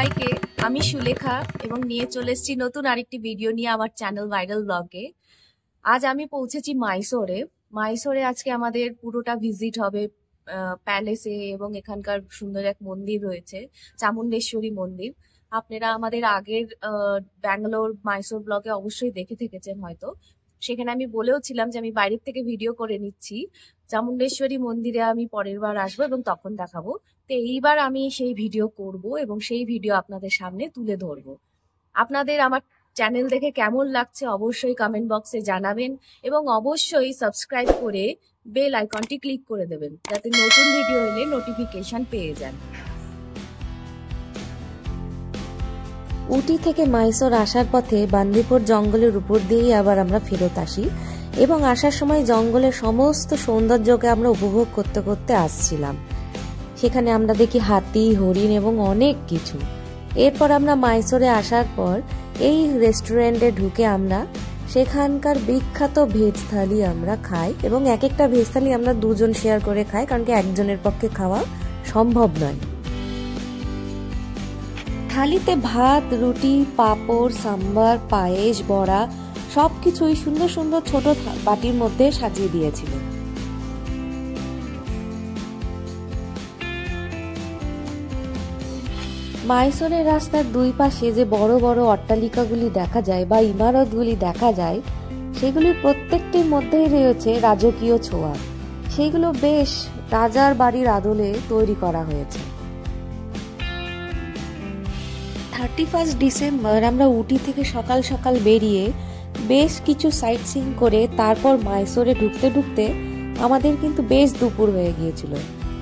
সবাইকে, আমি সুলেখা এবং নিয়ে চলে এসেছি নতুন আরেকটি ভিডিও নিয়ে আমার চ্যানেল ভাইরাল ব্লগে। আজ আমি পৌঁছেছি মাইসোরে। মাইসোরে আজকে আমাদের পুরোটা ভিজিট হবে প্যালেসে, এবং এখানকার সুন্দর এক মন্দির রয়েছে, চামুণ্ডেশ্বরী মন্দির। আপনারা আমাদের আগের ব্যাঙ্গালোর মাইসোর ব্লগে অবশ্যই দেখে থেকেছেন হয়তো। সেখানে আমি বলেও ছিলাম যে আমি বাইরের থেকে ভিডিও করে নিচ্ছি, চামুণ্ডেশ্বরী মন্দিরে আমি পরের বার আসবো এবং তখন দেখাবো। তো এইবার আমি সেই ভিডিও করব এবং সেই ভিডিও আপনাদের সামনে তুলে ধরবো। আপনাদের আমার চ্যানেল দেখে কেমন লাগছে অবশ্যই কমেন্ট বক্সে জানাবেন, এবং অবশ্যই সাবস্ক্রাইব করে বেল আইকনটি ক্লিক করে দেবেন যাতে নতুন ভিডিও এলে নোটিফিকেশন পেয়ে যান। উটি থেকে মাইসোর আসার পথে বান্দিপুর জঙ্গলের উপর দিয়েই আবার আমরা ফেরত আসি, এবং আসার সময় জঙ্গলের সমস্ত সৌন্দর্যকে আমরা উপভোগ করতে করতে আসছিলাম। সেখানে আমরা দেখি হাতি, হরিণ এবং অনেক কিছু। এরপর আমরা মাইসোরে আসার পর এই রেস্টুরেন্টে ঢুকে আমরা সেখানকার বিখ্যাত ভেজ থালি আমরা খাই, এবং এক একটা ভেজ থালি আমরা দুজন শেয়ার করে খাই, কারণ কি একজনের পক্ষে খাওয়া সম্ভব নয়। থালিতে ভাত, রুটি, পাঁপড়, সাম্বার, পায়েস, বড়া সবকিছুই সুন্দর সুন্দর ছোট বাটির মধ্যে সাজিয়ে দিয়েছিল। মাইসোরের রাস্তার দুই পাশে যে বড় বড় অট্টালিকাগুলি দেখা যায় বা ইমারতগুলি দেখা যায়, সেগুলির প্রত্যেকটির মধ্যেই রয়েছে রাজকীয় ছোঁয়া। সেইগুলো বেশ রাজার বাড়ির আদলে তৈরি করা হয়েছে। 31 ডিসেম্বর আমরা উটি থেকে সকাল সকাল বেরিয়ে বেশ কিছু সাইট সিইং করে তারপর মাইসোরে ঢুকতে ঢুকতে আমাদের কিন্তু বেশ দুপুর হয়ে গিয়েছিল।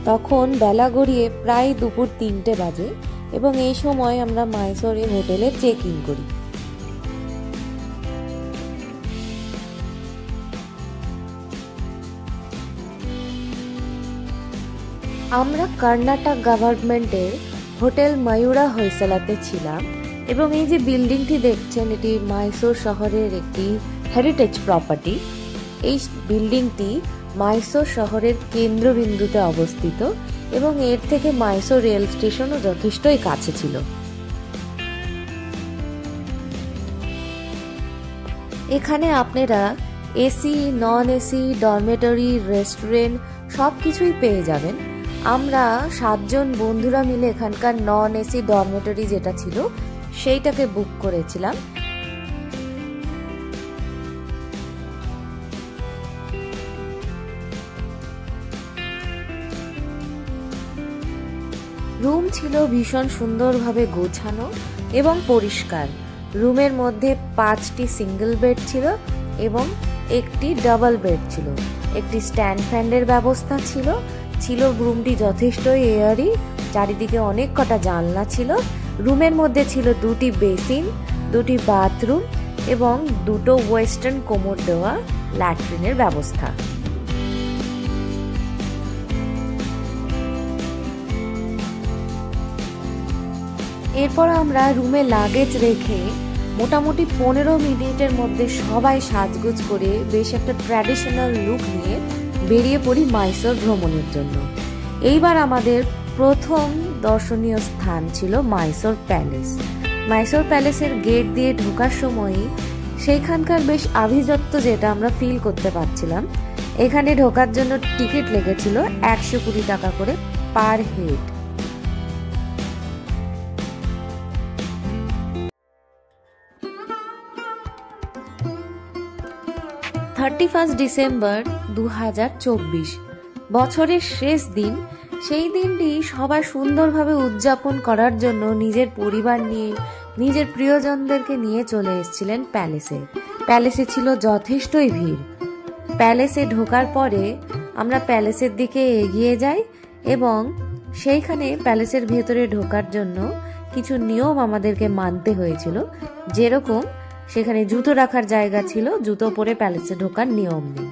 তখন বেলা গড়িয়ে প্রায় দুপুর 3টে বাজে, এবং এই সময় আমরা মাইসোরে হোটেলে চেক ইন করি। আমরা কর্ণাটক গভর্নমেন্টের হোটেল ময়ূরা হইসলাতে ছিলাম, এবং এই যে বিল্ডিংটি দেখছেন এটি মাইসোর শহরের একটি হেরিটেজ প্রপার্টি। এই বিল্ডিংটি মাইসোর শহরের কেন্দ্রবিন্দুতে অবস্থিত, এবং এর থেকে মাইসোর রেল স্টেশনও যথেষ্টই কাছে ছিল। এখানে আপনারা AC, non AC, dormitory, restaurant সবকিছুই পেয়ে যাবেন। আমরা 7 জন বন্ধুরা মিলে এখানকার নন এসি ডরমেটরি যেটা ছিল সেইটাকে বুক করেছিলাম। রুম ছিল ভীষণ সুন্দরভাবে গোছানো এবং পরিষ্কার। রুমের মধ্যে 5টি সিঙ্গেল বেড ছিল এবং একটি ডাবল বেড ছিল। একটি স্ট্যান্ড ফ্যানের ব্যবস্থা ছিল। রুমটি যথেষ্টই এয়ারি, চারিদিকে অনেক কটা জানলা ছিল। রুমের মধ্যে ছিল 2টি বেসিন, 2টি বাথরুম এবং 2টো ওয়েস্টার্ন কোমর দেওয়া ল্যাট্রিনের ব্যবস্থা। এরপর আমরা রুমে লাগেজ রেখে মোটামুটি 15 মিনিটের মধ্যে সবাই সাজগোজ করে বেশ একটা ট্র্যাডিশনাল লুক নিয়ে বেরিয়ে পড়ি মাইসোর ভ্রমণের জন্য। এইবার আমাদের প্রথম দর্শনীয় স্থান ছিল মাইসোর প্যালেস। মাইসোর প্যালেসের গেট দিয়ে ঢোকার সময়ই সেইখানকার বেশ আভিজাত্য যেটা আমরা ফিল করতে পারছিলাম। এখানে ঢোকার জন্য টিকিট লেগেছিল 120 টাকা করে পার হেড। ডিসেম্বর 2024, বছরের শেষ দিন। সেই দিনটি সবাই সুন্দরভাবে উদযাপন করার জন্য নিজের পরিবার নিয়ে, নিজের প্রিয়জনদেরকে নিয়ে চলে এসেছিলেন প্যালেসে। প্যালেসে ছিল যথেষ্টই ভিড়। প্যালেসে ঢোকার পরে আমরা প্যালেসের দিকে এগিয়ে যাই, এবং সেইখানে প্যালেসের ভেতরে ঢোকার জন্য কিছু নিয়ম আমাদেরকে মানতে হয়েছিল। যেরকম সেখানে জুতো রাখার জায়গা ছিল, জুতো পরে প্যালেসে ঢোকার নিয়ম নেই।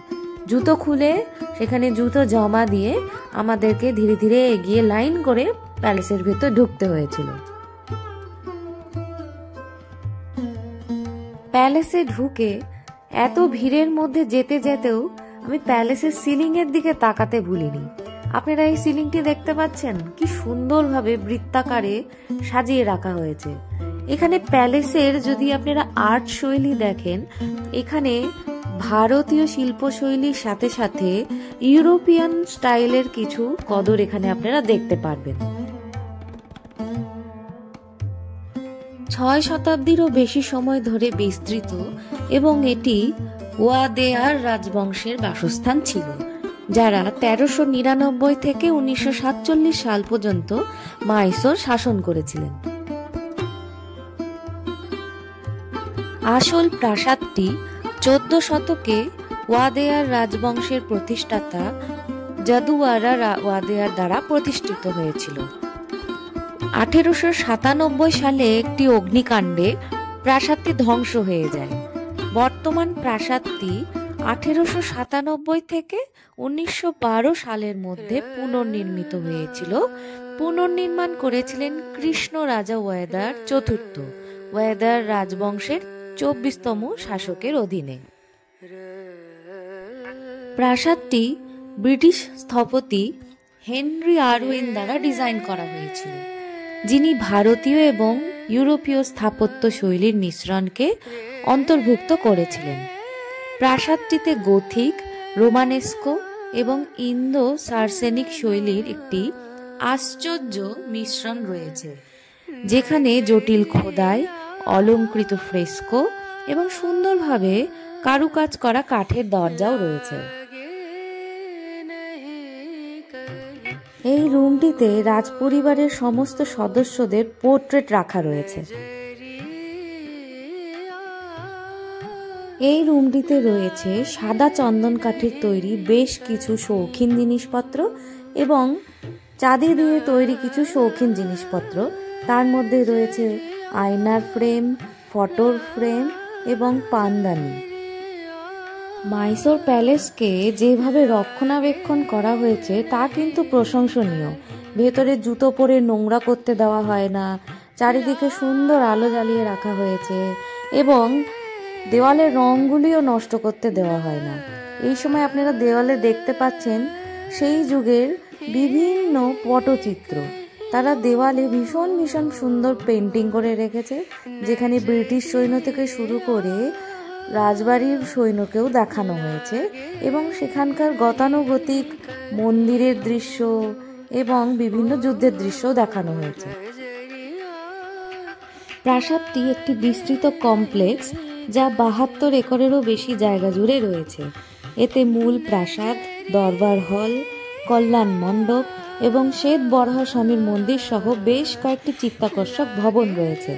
জুতো খুলে সেখানে জুতো জমা দিয়ে আমাদেরকে ধীরে ধীরে এগিয়ে লাইন করে প্যালেসের ভেতর ঢুকতে হয়েছিল। প্যালেসে ঢুকে এত ভিড়ের মধ্যে যেতে যেতেও আমি প্যালেসের সিলিং এর দিকে তাকাতে ভুলিনি। আপনারা এই সিলিংটি দেখতে পাচ্ছেন, কি সুন্দরভাবে বৃত্তাকারে সাজিয়ে রাখা হয়েছে। এখানে প্যালেসের যদি আপনারা আর্ট শৈলী দেখেন, এখানে ভারতীয় শিল্পশৈলীর সাথে সাথে ইউরোপিয়ান স্টাইলের কিছু কদর এখানে আপনারা দেখতে পারবেন। 6 শতাব্দীরও বেশি সময় ধরে বিস্তৃত এবং এটি ওয়াদেয়ার রাজবংশের বাসস্থান ছিল, যারা 1399 থেকে 1947 সাল পর্যন্ত মাইসোর শাসন করেছিলেন। আসল প্রাসাদটি 14 শতকে ওয়াদেয়ার রাজবংশের প্রতিষ্ঠাতা জাদুয়ারা ওয়াদেয়ার দ্বারা প্রতিষ্ঠিত হয়েছিল। 1897 সালে একটি অগ্নিকাণ্ডে প্রাসাদটি ধ্বংস হয়ে যায়। বর্তমান প্রাসাদটি 1897 থেকে 1912 সালের মধ্যে পুনর্নির্মিত হয়েছিল। পুনর্নির্মাণ করেছিলেন কৃষ্ণ রাজা ওয়াদেয়ার চতুর্থ, ওয়াদেয়ার রাজবংশের 24তম শাসকের অধীনে। প্রাসাদটি ব্রিটিশ স্থপতি হেনরি আরউইন দ্বারা ডিজাইন করা হয়েছিল, যিনি ভারতীয় এবং ইউরোপীয় স্থাপত্য শৈলীর মিশ্রণকে অন্তর্ভুক্ত করেছিলেন। প্রাসাদটিতে গোথিক, রোমানেস্কো এবং ইন্দো সার্সেনিক শৈলীর একটি আশ্চর্য মিশ্রণ রয়েছে, যেখানে জটিল খোদাই, অলংকৃত ফ্রেস্কো এবং সুন্দরভাবে কারুকাজ করা কাঠের দরজাও রয়েছে। এই রুমটিতে রাজপরিবারের সমস্ত সদস্যদের পোর্ট্রেট রাখা রয়েছে। এই রুমটিতে রয়েছে সাদা চন্দন কাঠের তৈরি বেশ কিছু শৌখিন জিনিসপত্র এবং চাঁদি দিয়ে তৈরি কিছু শৌখিন জিনিসপত্র। তার মধ্যে রয়েছে আয়নার ফ্রেম, ফটোর ফ্রেম এবং পানদানি। মাইসোর প্যালেসকে যেভাবে রক্ষণাবেক্ষণ করা হয়েছে তা কিন্তু প্রশংসনীয়। ভেতরে জুতো পরে নোংরা করতে দেওয়া হয় না, চারিদিকে সুন্দর আলো জ্বালিয়ে রাখা হয়েছে এবং দেওয়ালের রঙগুলিও নষ্ট করতে দেওয়া হয় না। এই সময় আপনারা দেওয়ালে দেখতে পাচ্ছেন সেই যুগের বিভিন্ন পটচিত্র। তারা দেওয়ালে ভীষণ ভীষণ সুন্দর পেন্টিং করে রেখেছে, যেখানে ব্রিটিশ সৈন্য থেকে শুরু করে রাজবাড়ির সৈন্যকেও দেখানো হয়েছে এবং সেখানকার গতানুগতিক মন্দিরের দৃশ্য এবং বিভিন্ন যুদ্ধের দৃশ্যও দেখানো হয়েছে। প্রাসাদটি একটি বিস্তৃত কমপ্লেক্স, যা 72 একরেরও বেশি জায়গা জুড়ে রয়েছে। এতে মূল প্রাসাদ, দরবার হল, কল্যাণ মণ্ডপ এবং শ্বেত বরাহ স্বামীর মন্দির সহ বেশ কয়েকটি চিত্তাকর্ষক ভবন রয়েছে।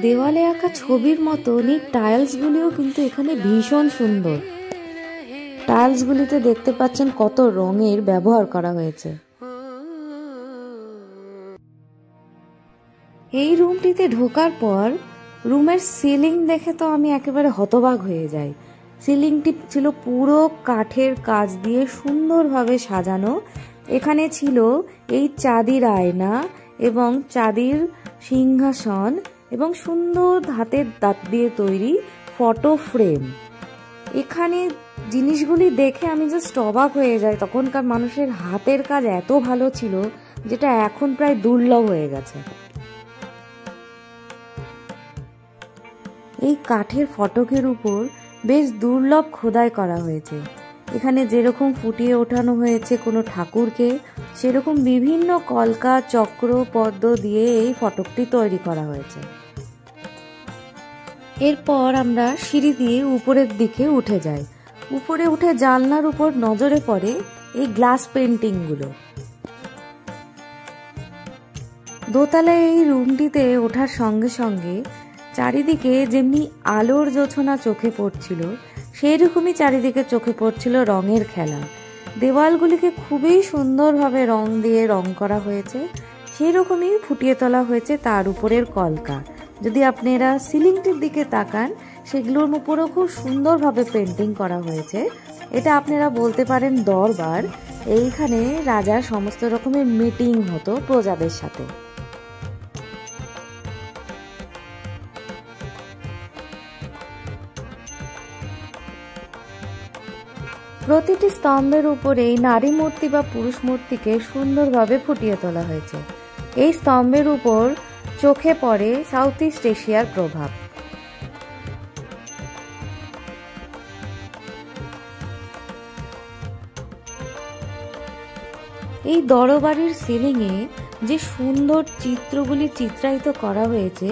দেওয়ালে আঁকা ছবির মতনই টাইলসগুলিও কিন্তু এখানে ভীষণ সুন্দর। টাইলসগুলিতে দেখতে পাচ্ছেন কত রঙের ব্যবহার করা হয়েছে। এই রুমটিতে ঢোকার পর রুমের সিলিং দেখে তো আমি একেবারে হতবাক হয়ে যাই। সিলিংটি ছিল পুরো কাঠের কাজ দিয়ে সুন্দরভাবে সাজানো। এখানে ছিল এই চাঁদির আয়না এবং চাঁদির সিংহাসন এবং সুন্দর হাতের দাঁত দিয়ে তৈরি ফটো ফ্রেম। এখানে জিনিসগুলি দেখে আমি জাস্ট অবাক হয়ে যাই। তখনকার মানুষের হাতের কাজ এত ভালো ছিল, যেটা এখন প্রায় দুর্লভ হয়ে গেছে। এই কাঠের ফটকের উপর বেশ দুর্লভ খোদাই করা হয়েছে। এখানে যেরকম ফুটিয়ে ওঠানো হয়েছে কোনো ঠাকুরকে, সেরকম বিভিন্ন কলকা, চক্র, পদ্ম দিয়ে এই ফটকটি তৈরি করা হয়েছে। এরপর আমরা সিঁড়ি দিয়ে উপরের দিকে উঠে যাই। উপরে উঠে জানলার উপর নজরে পড়ে এই গ্লাস পেন্টিংগুলো। দোতলায় এই রুমটিতে ওঠার সঙ্গে সঙ্গে চারিদিকে যেমনি আলোর জোছনা চোখে পড়ছিল, সেই রকমই চারিদিকে চোখে পড়ছিল রঙের খেলা। দেওয়ালগুলিকে খুবই সুন্দরভাবে রং দিয়ে রং করা হয়েছে, সেই রকমই ফুটিয়ে তোলা হয়েছে তার উপরের কলকা। যদি আপনারা সিলিংটির দিকে তাকান, সেগুলোর উপরেও খুব সুন্দরভাবে পেন্টিং করা হয়েছে। এটা আপনারা বলতে পারেন দরবার। এইখানে রাজার সমস্ত রকমের মিটিং হতো প্রজাদের সাথে। প্রতিটি স্তম্ভের উপরেই নারী মূর্তি বা পুরুষ মূর্তিকে সুন্দরভাবে ফুটিয়ে তোলা হয়েছে। এই স্তম্ভের উপর চোখে পড়ে সাউথ ইস্ট এশিয়ার প্রভাব। এই দরবারের সিলিংয়ে যে সুন্দর চিত্রগুলি চিত্রায়িত করা হয়েছে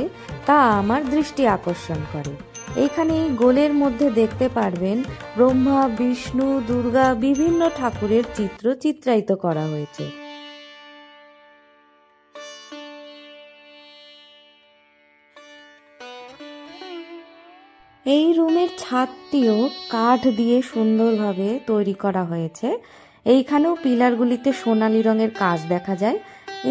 তা আমার দৃষ্টি আকর্ষণ করে। এইখানে এই গোলের মধ্যে দেখতে পারবেন ব্রহ্মা, বিষ্ণু, দুর্গা বিভিন্ন ঠাকুরের চিত্র চিত্রায়িত করা হয়েছে। এই রুমের ছাদটিও কাঠ দিয়ে সুন্দরভাবে তৈরি করা হয়েছে। এইখানেও পিলারগুলিতে সোনালী রঙের কাজ দেখা যায়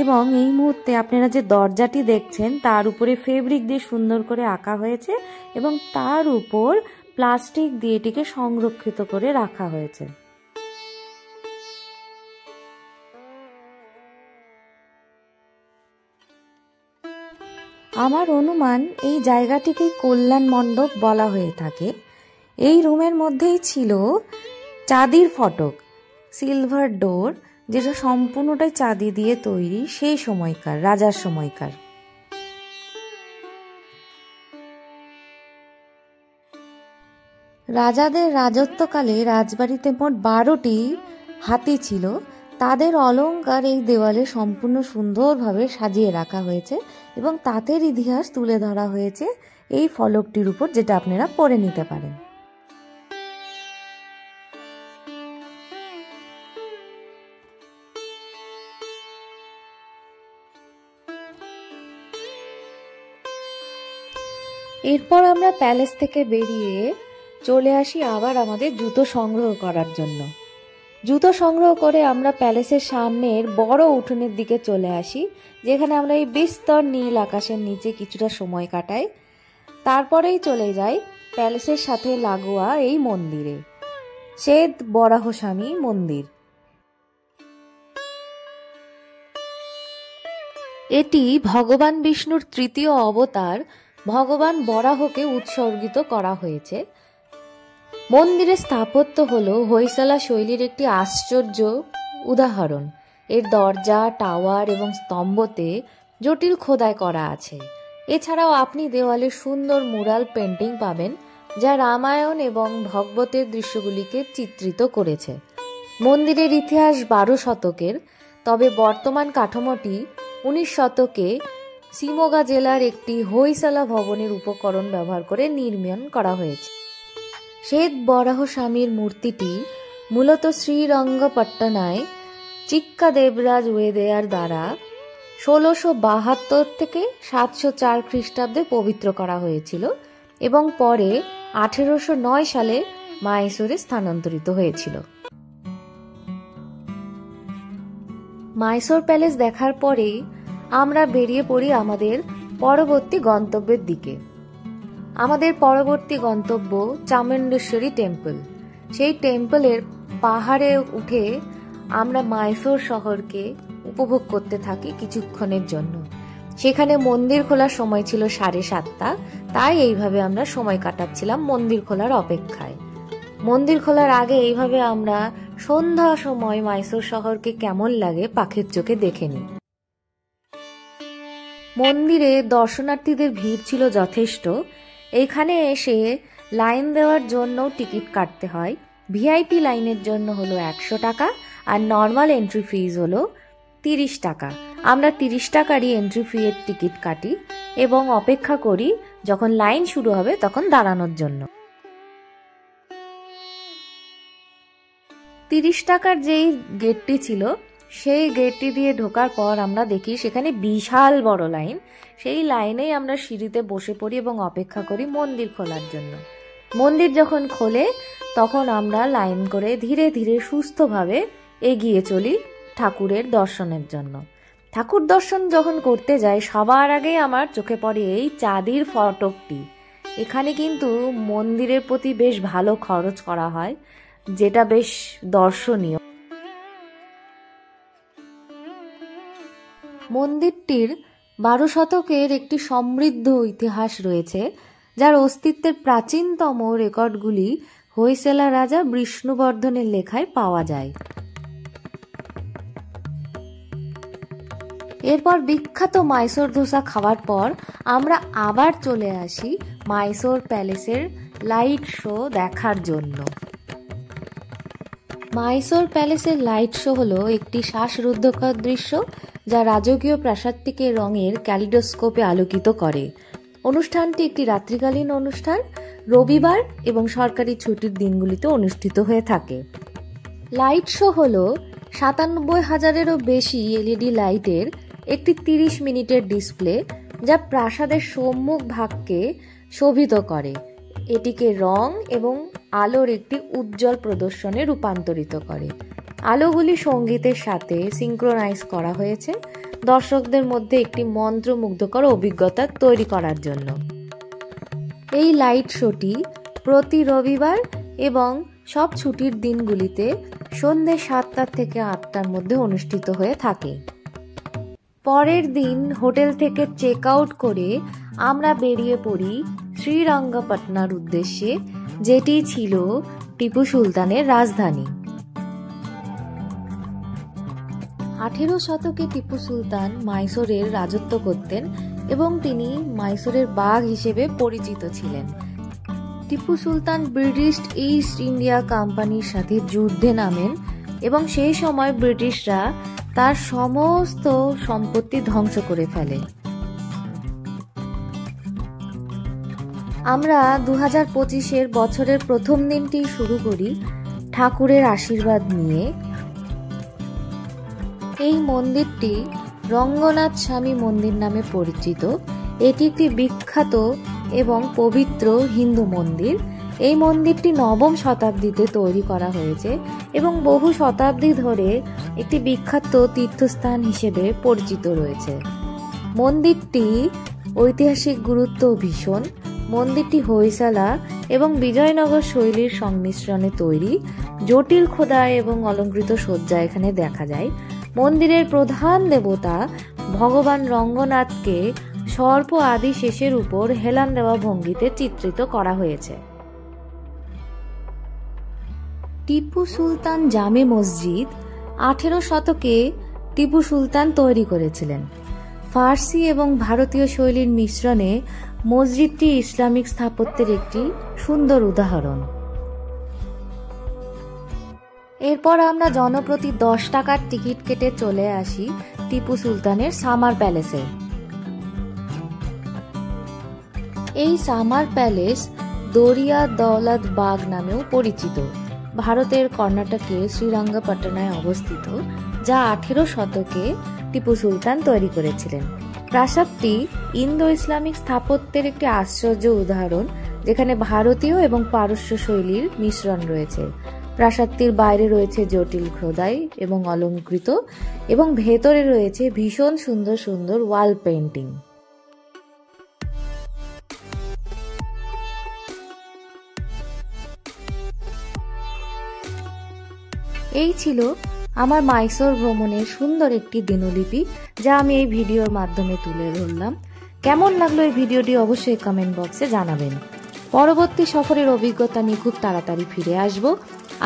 এবং এই মুহূর্তে আপনারা যে দরজাটি দেখছেন তার উপরে ফেব্রিক দিয়ে সুন্দর করে আঁকা হয়েছে এবং তার উপর প্লাস্টিক দিয়ে এটিকে সংরক্ষিত করে রাখা হয়েছে। আমার অনুমান এই জায়গাটিকেই কল্যাণ মণ্ডপ বলা হয়ে থাকে। এই রুমের মধ্যেই ছিল চাঁদির ফটক, সিলভার ডোর, যেটা সম্পূর্ণটাই চাঁদি দিয়ে তৈরি, সেই সময়কার রাজার সময়কার। রাজাদের রাজত্বকালে রাজবাড়িতে মোট 12টি হাতি ছিল। তাদের অলংকার এই দেওয়ালে সম্পূর্ণ সুন্দরভাবে সাজিয়ে রাখা হয়েছে এবং তাদের ইতিহাস তুলে ধরা হয়েছে এই ফলকটির উপর, যেটা আপনারা পড়ে নিতে পারেন। এরপর আমরা প্যালেস থেকে বেরিয়ে চলে আসি আবার আমাদের জুতো সংগ্রহ করার জন্য। জুতো সংগ্রহ করে আমরা প্যালেসের সামনের বড় উঠোনের দিকে চলে আসি, যেখানে আমরা এই বিস্তর নীল আকাশের নিচে কিছুটা সময় কাটাই। তারপরেই চলে যাই প্যালেসের সাথে লাগোয়া এই মন্দিরে, শ্বেত বরাহস্বামী মন্দির। এটি ভগবান বিষ্ণুর তৃতীয় অবতার ভগবান বরাহকে উৎসর্গিত করা হয়েছে। মন্দিরের স্থাপত্য হলো হৈসলা শৈলীর একটি আশ্চর্য উদাহরণ। এর দরজা, টাওয়ার এবং স্তম্ভতে জটিল খোদাই করা আছে। এছাড়াও আপনি দেওয়ালে সুন্দর মুরাল পেন্টিং পাবেন, যা রামায়ণ এবং ভগবতের দৃশ্যগুলিকে চিত্রিত করেছে। মন্দিরের ইতিহাস 12 শতকের, তবে বর্তমান কাঠামোটি 19 শতকে শিমোগা জেলার একটি হৈসলা ভবনের উপকরণ ব্যবহার করে নির্মাণ করা হয়েছে। শ্বেত বরাহস্বামীর মূর্তিটি মূলত শ্রীরঙ্গপট্টনায় চিক্কা দেবরাজ ওয়েদেয়ার দ্বারা 1672 থেকে 704 খ্রিস্টাব্দে পবিত্র করা হয়েছিল এবং পরে 1809 সালে মাইসোরে স্থানান্তরিত হয়েছিল। মাইসোর প্যালেস দেখার পরেই আমরা বেরিয়ে পড়ি আমাদের পরবর্তী গন্তব্যের দিকে। আমাদের পরবর্তী গন্তব্য চামুণ্ডেশ্বরী টেম্পল। সেই টেম্পলের পাহাড়ে উঠে আমরা মাইসোর শহরকে উপভোগ করতে থাকি কিছুক্ষণের জন্য। সেখানে মন্দির খোলার সময় ছিল 7:30, তাই এইভাবে আমরা সময় কাটাচ্ছিলাম মন্দির খোলার অপেক্ষায়। মন্দির খোলার আগে এইভাবে আমরা সন্ধ্যা সময় মাইসোর শহরকে কেমন লাগে পাখির চোখে দেখে নিই। মন্দিরে দর্শনার্থীদের ভিড় ছিল যথেষ্ট। এখানে এসে লাইন দেওয়ার জন্য টিকিট কাটতে হয়। ভিআইপি লাইনের জন্য হলো 100 টাকা আর নর্মাল এন্ট্রি ফিজ হলো 30 টাকা। আমরা 30 টাকারই এন্ট্রি ফি এর টিকিট কাটি এবং অপেক্ষা করি যখন লাইন শুরু হবে তখন দাঁড়ানোর জন্য। 30 টাকার যেই গেটটি ছিল সেই গেটটি দিয়ে ঢোকার পর আমরা দেখি সেখানে বিশাল বড় লাইন। সেই লাইনেই আমরা সিঁড়িতে বসে পড়ি এবং অপেক্ষা করি মন্দির খোলার জন্য। মন্দির যখন খোলে তখন আমরা লাইন করে ধীরে ধীরে সুস্থভাবে এগিয়ে চলি ঠাকুরের দর্শনের জন্য। ঠাকুর দর্শন যখন করতে যাই সবার আগেই আমার চোখে পড়ে এই চাঁদির ফটকটি। এখানে কিন্তু মন্দিরের প্রতি বেশ ভালো খরচ করা হয়, যেটা বেশ দর্শনীয়। মন্দিরটির 12 শতকের একটি সমৃদ্ধ ইতিহাস রয়েছে, যার অস্তিত্বের প্রাচীনতম রেকর্ডগুলি হৈসলা রাজা বিষ্ণুবর্ধনের লেখায় পাওয়া যায়। এরপর বিখ্যাত মাইসোর ধোসা খাওয়ার পর আমরা আবার চলে আসি মাইসোর প্যালেসের লাইট শো দেখার জন্য। মাইসোর প্যালেসের লাইট শো হলো একটি শ্বাসরুদ্ধকর দৃশ্য যা রাজকীয় প্রাসাদটিকে রঙের ক্যালিডোস্কোপে আলোকিত করে। অনুষ্ঠানটি একটি রাত্রিকালীন অনুষ্ঠান, রবিবার এবং সরকারি ছুটির দিনগুলিতে অনুষ্ঠিত হয়ে থাকে। লাইট শো হলো ৯৭,০০০-এরও বেশি এলইডি লাইটের একটি ৩০ মিনিটের ডিসপ্লে যা প্রাসাদের সম্মুখ ভাগকে শোভিত করে। এটিকে রং এবং আলোর একটি উজ্জ্বল প্রদর্শনে রূপান্তরিত করে। আলোগুলি সঙ্গীতের সাথে সিঙ্ক্রোনাইজ করা হয়েছে দর্শকদের মধ্যে একটি মন্ত্রমুগ্ধকর অভিজ্ঞতা তৈরি করার জন্য। এই লাইট শোটি প্রতি রবিবার এবং সব ছুটির দিনগুলিতে সন্ধ্যে ৭টা থেকে ৮টার মধ্যে অনুষ্ঠিত হয়ে থাকে। পরের দিন হোটেল থেকে চেক আউট করে আমরা বেরিয়ে পড়ি শ্রীরঙ্গপটনার উদ্দেশ্যে, যেটি ছিল টিপু সুলতানের রাজধানী। ১৮ শতকে টিপু সুলতান মাইসোরের রাজত্ব করতেন এবং তিনি মাইসোরের বাঘ হিসেবে পরিচিত ছিলেন। Tipu Sultan British east India কোম্পানির সাথে যুদ্ধে নামেন এবং সেই সময় ব্রিটিশরা তার সমস্ত সম্পত্তি ধ্বংস করে ফেলে। আমরা ২০২৫-এর বছরের প্রথম দিনটি শুরু করি ঠাকুরের আশীর্বাদ নিয়ে। এই মন্দিরটি রঙ্গনাথ স্বামী মন্দির নামে পরিচিত। এটি একটি বিখ্যাত এবং পবিত্র হিন্দু মন্দির। এই মন্দিরটি নবম শতাব্দীতে তৈরি করা হয়েছে এবং বহু শতাব্দী ধরে একটি বিখ্যাত তীর্থস্থান হিসেবে পরিচিত রয়েছে। মন্দিরটি ঐতিহাসিক গুরুত্ব ভীষণ। মন্দিরটি হৈসলা এবং বিজয়নগর শৈলীর সংমিশ্রণে তৈরি। জটিল খোদাই এবং অলঙ্কৃত সজ্জা এখানে দেখা যায়। মন্দিরের প্রধান দেবতা ভগবান রঙ্গনাথকে সর্প আদি শেষের উপর হেলান দেওয়া ভঙ্গিতে চিত্রিত করা হয়েছে। টিপু সুলতান জামে মসজিদ ১৮ শতকে টিপু সুলতান তৈরি করেছিলেন। ফার্সি এবং ভারতীয় শৈলীর মিশ্রণে মসজিদটি ইসলামিক স্থাপত্যের একটি সুন্দর উদাহরণ। এরপর আমরা জনপ্রতি ১০ টাকার টিকিট কেটে চলে আসি টিপু সুলতানের সামার প্যালেসে। এই সামার প্যালেস দরিয়া দৌলত বাগ নামেও পরিচিত। ভারতের কর্ণাটকের শ্রীরঙ্গপটনায় অবস্থিত, যা ১৮ শতকে টিপু সুলতান তৈরি করেছিলেন। প্রাসাদটি ইন্দো ইসলামিক স্থাপত্যের একটি আশ্চর্য উদাহরণ, যেখানে ভারতীয় এবং পারস্য শৈলীর মিশ্রণ রয়েছে। প্রাসাদটির বাইরে রয়েছে জটিল খোদাই এবং অলঙ্কৃত, এবং ভেতরে রয়েছে ভীষণ সুন্দর সুন্দর ওয়াল পেইন্টিং। এই ছিল আমার মাইসোর ভ্রমণের সুন্দর একটি দিনলিপি, যা আমি এই ভিডিওর মাধ্যমে তুলে ধরলাম। কেমন লাগলো এই ভিডিওটি অবশ্যই কমেন্ট বক্সে জানাবেন। পরবর্তী সফরের অভিজ্ঞতা নিয়ে খুব তাড়াতাড়ি ফিরে আসব।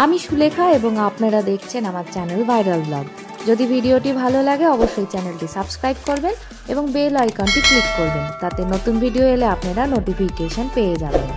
আমি সুলেখা এবং আপনারা দেখছেন আমার চ্যানেল ভাইরাল ব্লগ। যদি ভিডিওটি ভালো লাগে অবশ্যই চ্যানেলটি সাবস্ক্রাইব করবেন এবং বেল আইকনটি ক্লিক করবেন, তাতে নতুন ভিডিও এলে আপনারা নোটিফিকেশন পেয়ে যাবেন।